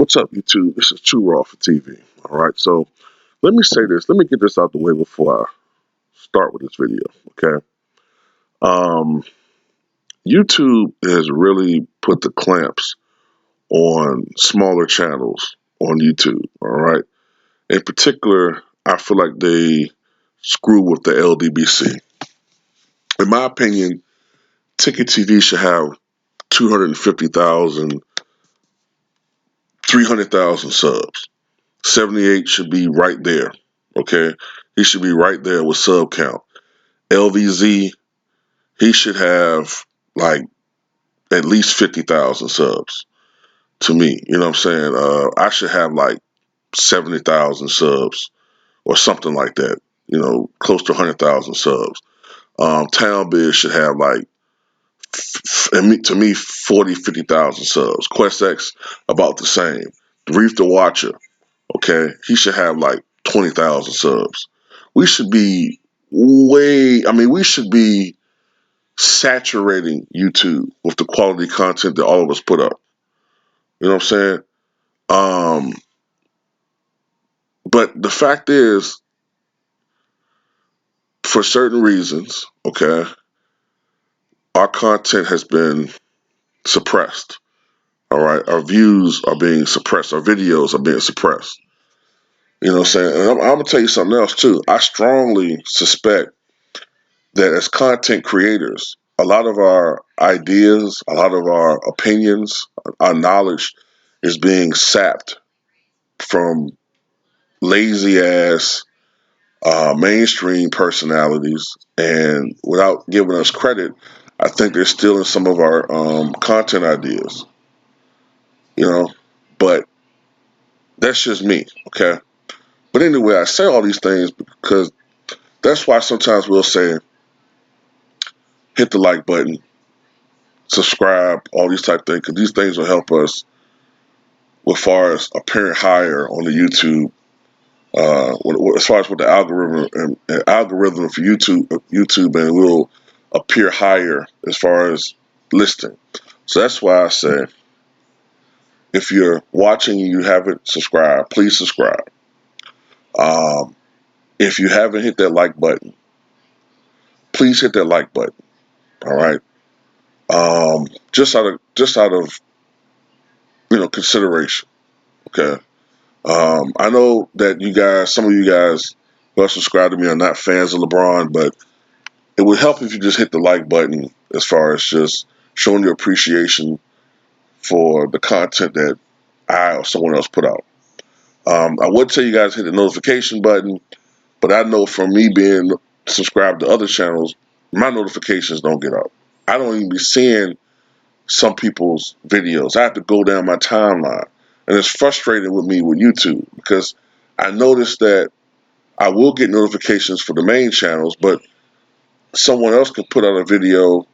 What's up, YouTube? This is Too Raw for TV. All right, so let me say this. Let me get this out the way before I start with this video. Okay, um, YouTube has really put the clamps on smaller channels on YouTube. All right, in particular, I feel like they screw with the LDBC. In my opinion, Ticket TV should have 250,000, 300,000 subs. 78 should be right there. Okay. He should be right there with sub count. LVZ, he should have like at least 50,000 subs to me. You know what I'm saying? I should have like 70,000 subs or something like that. You know, close to 100,000 subs. Town Biz should have like, to me, 40, 50,000 subs. QuestX, about the same. Reef the Watcher, okay, he should have like 20,000 subs. We should be we should be saturating YouTube with the quality content that all of us put up. You know what I'm saying? Um, but the fact is, for certain reasons, okay, our content has been suppressed. All right, our views are being suppressed. Our videos are being suppressed. You know what I'm saying? And I'm gonna tell you something else too. I strongly suspect that as content creators, a lot of our ideas, a lot of our opinions, our knowledge is being sapped from lazy ass mainstream personalities. And without giving us credit, I think they're stealing some of our content ideas, you know. But that's just me, okay? But anyway, I say all these things because that's why sometimes we'll say, hit the like button, subscribe, all these type of things, because these things will help us as far as appearing higher on the YouTube, as far as with the algorithm for YouTube, and will appear higher as far as listing. So that's why I say, if you're watching and you haven't subscribed, please subscribe. Um, if you haven't hit that like button, please hit that like button. All right. Just out of consideration. Okay. I know that some of you guys who are subscribed to me are not fans of LeBron, but it would help if you just hit the like button as far as just showing your appreciation for the content that I or someone else put out. I would tell you guys hit the notification button, but I know from me being subscribed to other channels, my notifications don't get out. I don't even be seeing some people's videos. I have to go down my timeline. And it's frustrating with me with YouTube because I noticed that I will get notifications for the main channels, but someone else can put out a video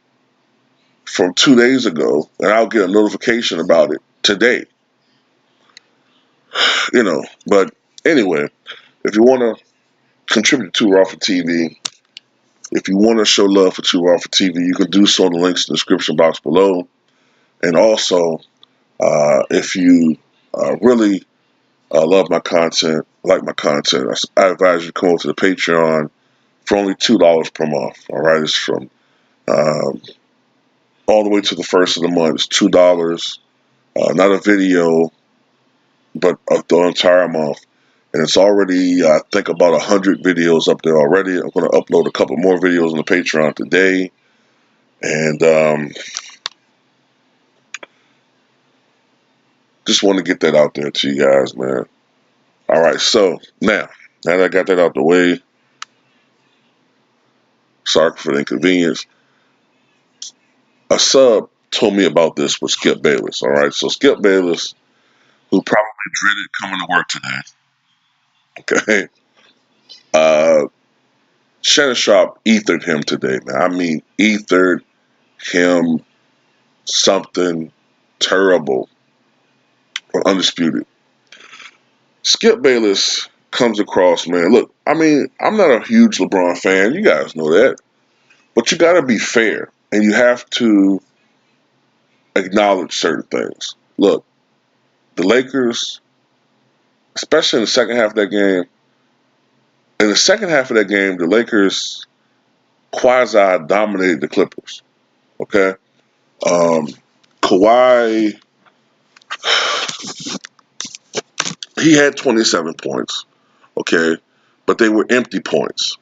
from 2 days ago and I'll get a notification about it today. But anyway, if you want to contribute to Raw for TV, if you want to show love for Too Raw for TV, you can do so in the links in the description box below. And also, if you really love my content, like my content, I advise you to come over to the Patreon for only $2 per month. All right, it's from um, all the way to the first of the month. It's $2, not a video, but the entire month. And it's already, I think, about 100 videos up there already. I'm going to upload a couple more videos on the Patreon today. And just want to get that out there to you guys, man. All right, so now that I got that out the way, sorry for the inconvenience. A sub told me about this with Skip Bayless. All right, so Skip Bayless, who probably dreaded coming to work today. Okay, uh, Shannon Sharpe ethered him today, man. I mean, ethered him something terrible or undisputed. Skip Bayless comes across, man. Look, I mean, I'm not a huge LeBron fan. You guys know that. But you got to be fair, and you have to acknowledge certain things. Look, the Lakers, especially in the second half of that game, in the second half of that game, the Lakers quasi dominated the Clippers. Okay, um, Kawhi, he had 27 points. Okay, but they were empty points.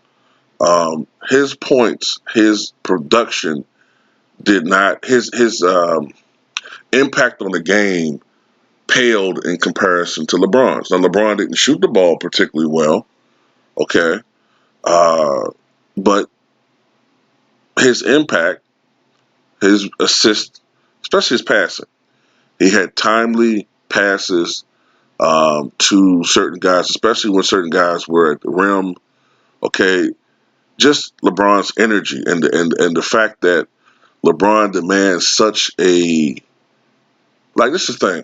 His points, his production did not. His impact on the game paled in comparison to LeBron's. Now LeBron didn't shoot the ball particularly well. Okay, uh, but his impact, his assist, especially his passing. He had timely passes to certain guys, especially when certain guys were at the rim. Okay, just LeBron's energy and the fact that LeBron demands such a like. This is the thing.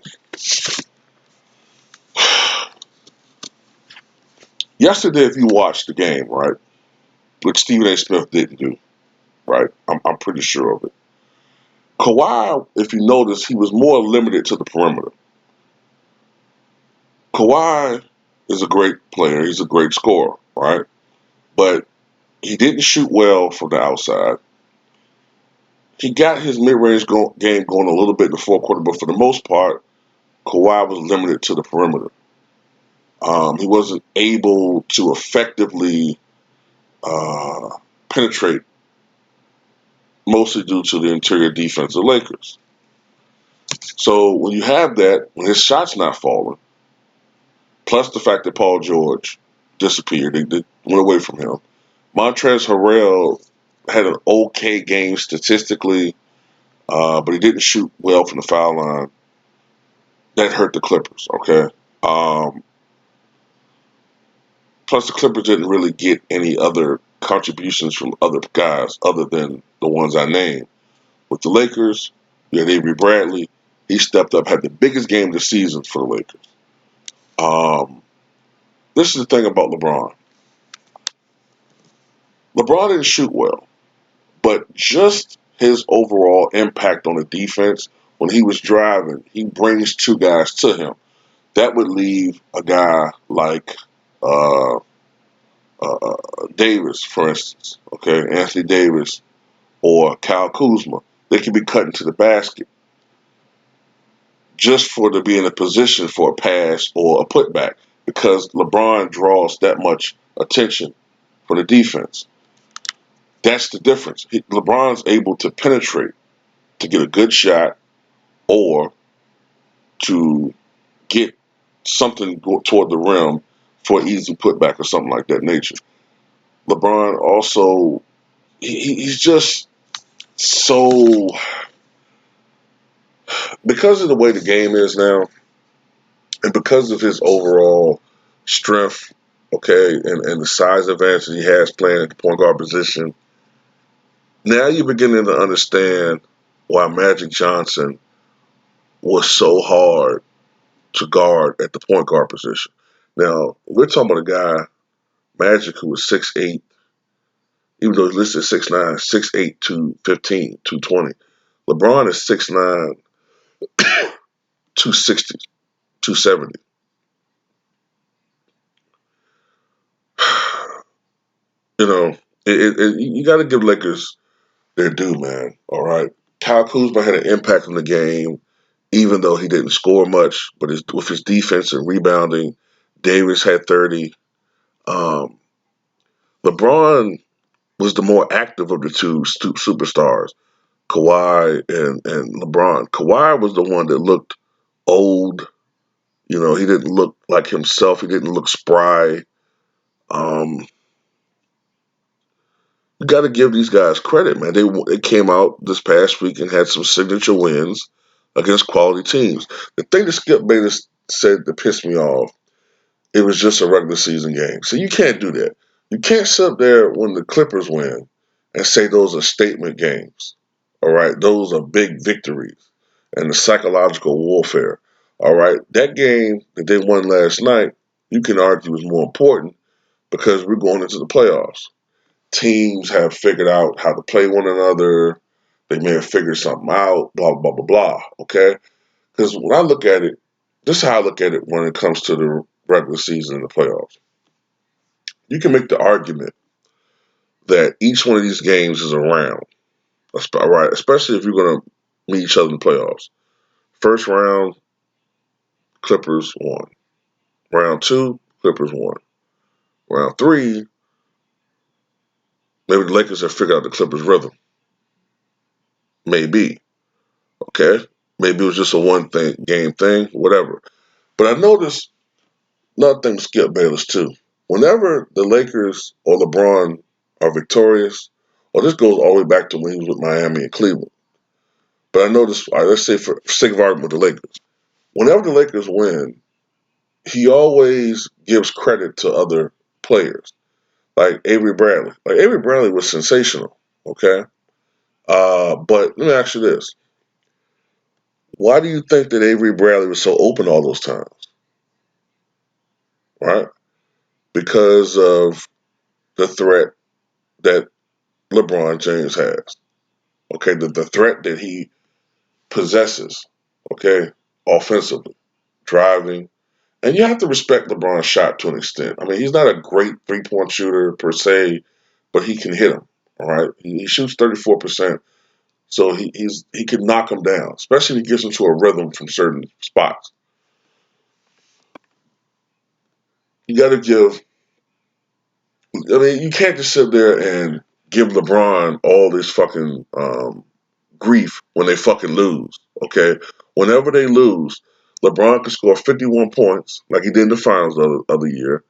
Yesterday, if you watched the game, right, which Stephen A. Smith didn't do, right, I'm pretty sure of it. Kawhi, if you notice, he was more limited to the perimeter. Kawhi is a great player. He's a great scorer, right? But he didn't shoot well from the outside. He got his mid-range game going a little bit in the fourth quarter, but for the most part, Kawhi was limited to the perimeter. He wasn't able to effectively uh, penetrate, mostly due to the interior defense of the Lakers. So when you have that, when his shot's not falling, plus the fact that Paul George disappeared, they went away from him. Montrezl Harrell had an okay game statistically, but he didn't shoot well from the foul line. That hurt the Clippers, okay? Um, Plus, the Clippers didn't really get any other contributions from other guys other than the ones I named. With the Lakers, you had Avery Bradley. He stepped up, had the biggest game of the season for the Lakers. Um, this is the thing about LeBron. LeBron didn't shoot well, but just his overall impact on the defense, when he was driving, he brings two guys to him. That would leave a guy like uh, Davis, for instance, okay, Anthony Davis or Kyle Kuzma. They can be cut into the basket just for to be in a position for a pass or a putback because LeBron draws that much attention for the defense. That's the difference. LeBron's able to penetrate to get a good shot or to get something toward the rim for an easy putback or something like that nature. LeBron also, he's just so, because of the way the game is now and because of his overall strength, okay, and the size advantage he has playing at the point guard position, now you're beginning to understand why Magic Johnson was so hard to guard at the point guard position. Now, we're talking about a guy, Magic, who was 6'8", even though he's listed 6'9", 6'8", 215, 220. LeBron is 6'9", 260, 270. You know, you got to give Lakers their due, man. All right. Kyle Kuzma had an impact on the game, even though he didn't score much, but with his defense and rebounding, Davis had 30. Um, LeBron was the more active of the two superstars, Kawhi and LeBron. Kawhi was the one that looked old. You know, he didn't look like himself. He didn't look spry. Um, you got to give these guys credit, man. They came out this past week and had some signature wins against quality teams. The thing that Skip Bayless said that pissed me off, it was just a regular season game. So you can't do that. You can't sit up there when the Clippers win and say those are statement games. All right, those are big victories and the psychological warfare. All right, that game that they won last night, you can argue is more important because we're going into the playoffs. Teams have figured out how to play one another. They may have figured something out, blah, blah, blah, blah. Okay? Because when I look at it, this is how I look at it when it comes to the regular season and the playoffs. You can make the argument that each one of these games is a round, right? Especially if you're going to meet each other in the playoffs. First round, Clippers won. Round two, Clippers won. Round three, maybe the Lakers have figured out the Clippers' rhythm. Maybe. Okay? Maybe it was just a game thing, whatever. But I noticed another thing with Skip Bayless too. Whenever the Lakers or LeBron are victorious, or this goes all the way back to when he was with Miami and Cleveland. But I noticed, all right, let's say for sake of argument with the Lakers, whenever the Lakers win, he always gives credit to other players, like Avery Bradley. Like Avery Bradley was sensational, okay? But let me ask you this: why do you think that Avery Bradley was so open all those times? Right? Because of the threat that LeBron James has. Okay, the threat that he possesses. Okay, offensively, driving, and you have to respect LeBron's shot to an extent. I mean, he's not a great 3-point shooter per se, but he can hit them. All right, he shoots 34%, so he can knock them down, especially if he gets into a rhythm from certain spots. You got to give. I mean, you can't just sit there and give LeBron all this fucking grief when they fucking lose. Okay, whenever they lose, LeBron can score 51 points like he did in the finals the other year.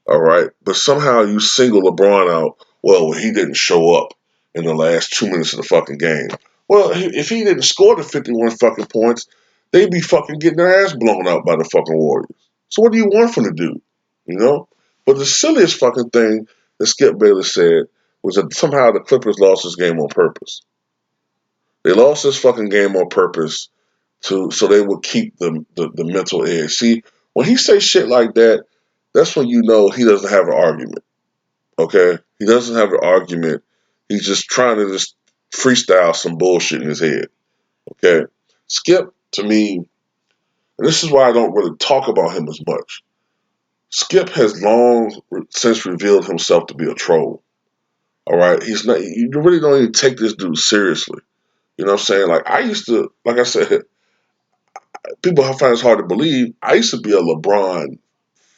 All right, but somehow you single LeBron out. Well, he didn't show up in the last 2 minutes of the fucking game. Well, if he didn't score the 51 fucking points, they'd be fucking getting their ass blown out by the fucking Warriors. So what do you want from the dude? You know? But the silliest fucking thing that Skip Bayless said was that somehow the Clippers lost this game on purpose. They lost this fucking game on purpose so they would keep the mental edge. See, when he says shit like that, that's when you know he doesn't have an argument. Okay? He doesn't have an argument. He's just trying to just freestyle some bullshit in his head. Okay? Skip, to me, and this is why I don't really talk about him as much. Skip has long since revealed himself to be a troll. All right? He's not you really don't even take this dude seriously. You know what I'm saying? Like I used to, like I said, people find it hard to believe. I used to be a LeBron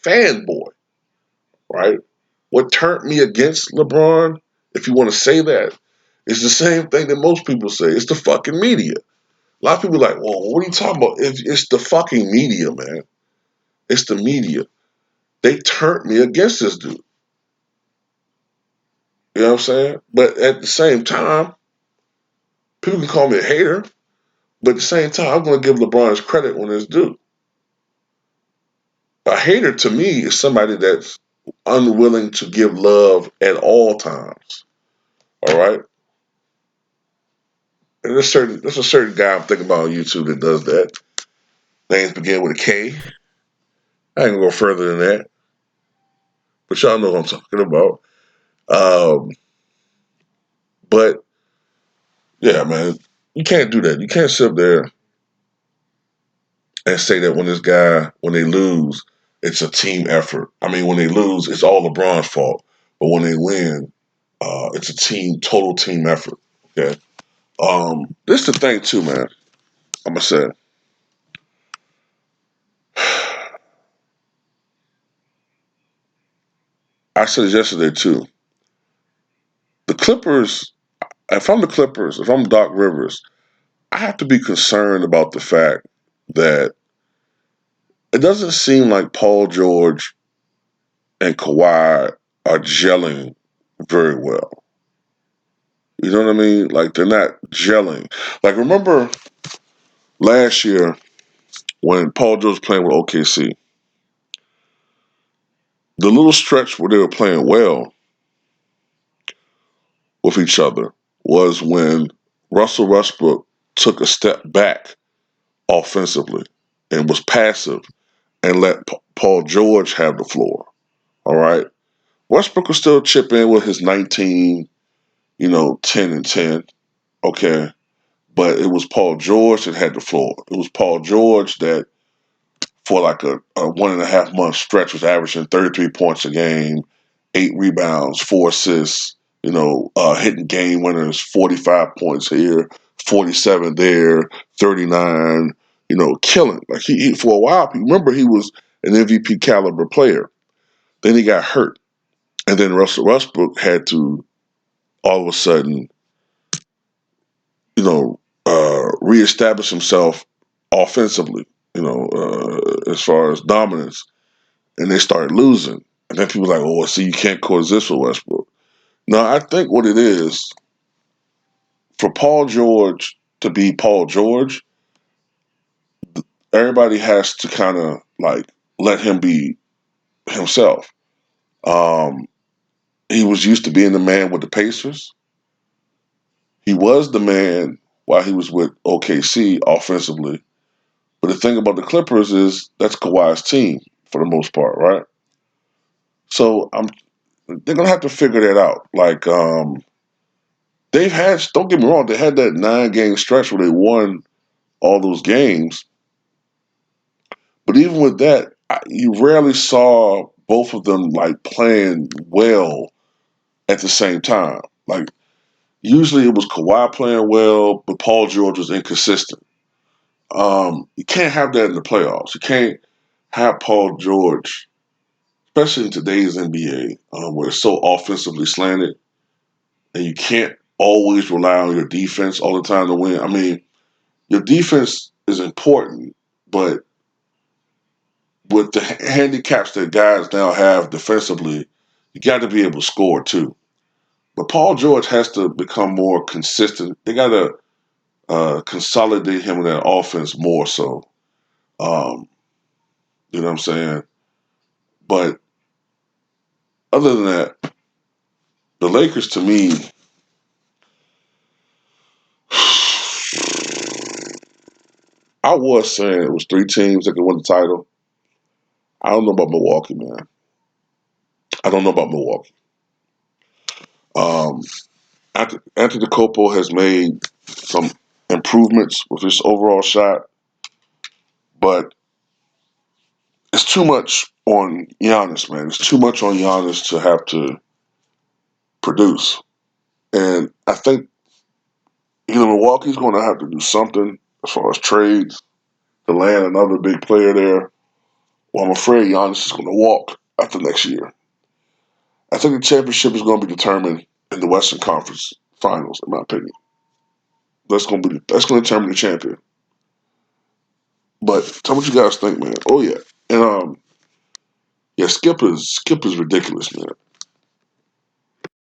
fanboy, right? What turned me against LeBron, if you want to say that, is the same thing that most people say. It's the fucking media. A lot of people are like, well, what are you talking about? It's the fucking media, man. It's the media. They turned me against this dude. You know what I'm saying? But at the same time, people can call me a hater, but at the same time, I'm going to give LeBron his credit when it's due. A hater to me is somebody that's unwilling to give love at all times. All right? And there's a certain guy I'm thinking about on YouTube that does that. Names begin with a K. I ain't gonna go further than that, but y'all know what I'm talking about. Um, but yeah, man, you can't do that. You can't sit there and say that when they lose, it's a team effort. I mean, when they lose, it's all LeBron's fault. But when they win, it's a total team effort. Okay. This is the thing too, man. I'm gonna say. I said it yesterday too. The Clippers. If I'm Doc Rivers, I have to be concerned about the fact that it doesn't seem like Paul George and Kawhi are gelling very well. You know what I mean? Like they're not gelling. Like remember last year when Paul George was playing with OKC, the little stretch where they were playing well with each other was when Russell Westbrook took a step back offensively and was passive and let Paul George have the floor. All right. Westbrook will still chip in with his 19, 10 and 10. Okay. But it was Paul George that had the floor. It was Paul George that for like a 1.5 month stretch was averaging 33 points a game, 8 rebounds, 4 assists, hitting game winners, 45 points here, 47 there, 39, killing. Like he for a while, remember he was an MVP caliber player. Then he got hurt. And then Russell Westbrook had to all of a sudden, reestablish himself offensively, as far as dominance. And they started losing. And then people were like, oh, see, you can't coexist with Westbrook. Now, I think what it is, for Paul George to be Paul George, everybody has to kind of like let him be himself. Um, he was used to being the man with the Pacers. He was the man while he was with OKC offensively. But the thing about the Clippers is that's Kawhi's team for the most part, right? So they're gonna have to figure that out. Like they've had, don't get me wrong, they had that 9 game stretch where they won all those games. But even with that, you rarely saw both of them like playing well at the same time. Like usually it was Kawhi playing well, but Paul George was inconsistent. You can't have that in the playoffs. You can't have Paul George, especially in today's NBA, where it's so offensively slanted, and you can't always rely on your defense all the time to win. I mean, your defense is important, but with the handicaps that guys now have defensively, you got to be able to score too. But Paul George has to become more consistent. They got to consolidate him in that offense more so. Um, you know what I'm saying? But other than that, the Lakers to me, I was saying it was 3 teams that could win the title. I don't know about Milwaukee, man. I don't know about Milwaukee. Um, Anthony Copo has made some improvements with his overall shot, but it's too much on Giannis, man. It's too much on Giannis to have to produce. And I think either Milwaukee's going to have to do something as far as trades to land another big player there, or I'm afraid Giannis is going to walk after next year. I think the championship is going to be determined in the Western Conference Finals, in my opinion. That's going to determine the champion. But tell me what you guys think, man. Oh yeah, and yeah, Skip is ridiculous, man.